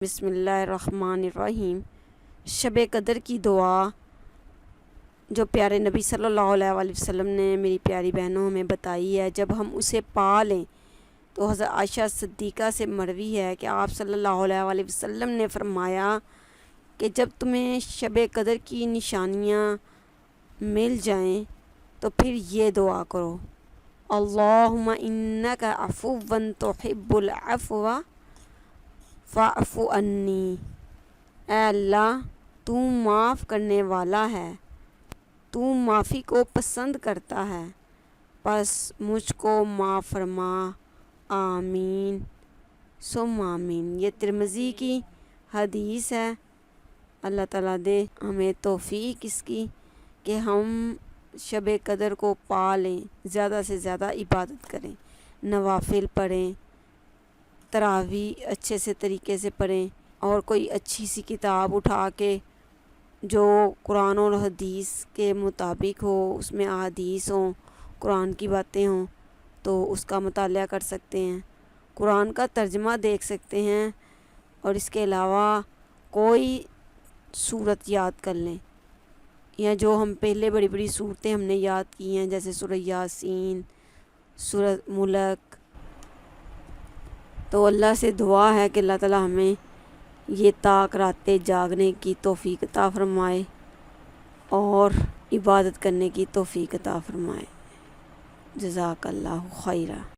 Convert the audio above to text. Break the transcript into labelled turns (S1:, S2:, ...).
S1: بسم اللہ الرحمن الرحیم۔ شب قدر کی دعا جو پیارے نبی صلی اللہ علیہ وآلہ وسلم نے میری پیاری بہنوں ہمیں بتائی ہے، جب ہم اسے پا لیں تو حضرت عائشہ صدیقہ سے مروی ہے کہ آپ صلی اللہ علیہ وآلہ وسلم نے فرمایا کہ جب تمہیں شب قدر کی نشانیاں مل جائیں تو پھر یہ دعا کرو: اللہم انک عفو تحب العفو فاعف عنی۔ اے اللہ، تو معاف کرنے والا ہے، تو معافی کو پسند کرتا ہے، پس مجھ کو معاف فرما، آمین ثم آمین۔ یہ ترمذی کی حدیث ہے۔ اللہ تعالیٰ دے ہمیں توفیق اس کی کہ ہم شب قدر کو پا لیں، زیادہ سے زیادہ عبادت کریں، نوافل پڑھیں، تراویح اچھے سے طریقے سے پڑھیں، اور کوئی اچھی سی کتاب اٹھا کے جو قرآن اور حدیث کے مطابق ہو، اس میں احادیث ہوں، قرآن کی باتیں ہوں، تو اس کا مطالعہ کر سکتے ہیں، قرآن کا ترجمہ دیکھ سکتے ہیں، اور اس کے علاوہ کوئی سورت یاد کر لیں، یا جو ہم پہلے بڑی بڑی صورتیں ہم نے یاد کی ہیں، جیسے سورہ یاسین، سورہ ملک۔ تو اللہ سے دعا ہے کہ اللہ تعالیٰ ہمیں یہ طاق راتیں جاگنے کی توفیق عطا فرمائے اور عبادت کرنے کی توفیق عطا فرمائے۔ جزاک اللہ خیرہ۔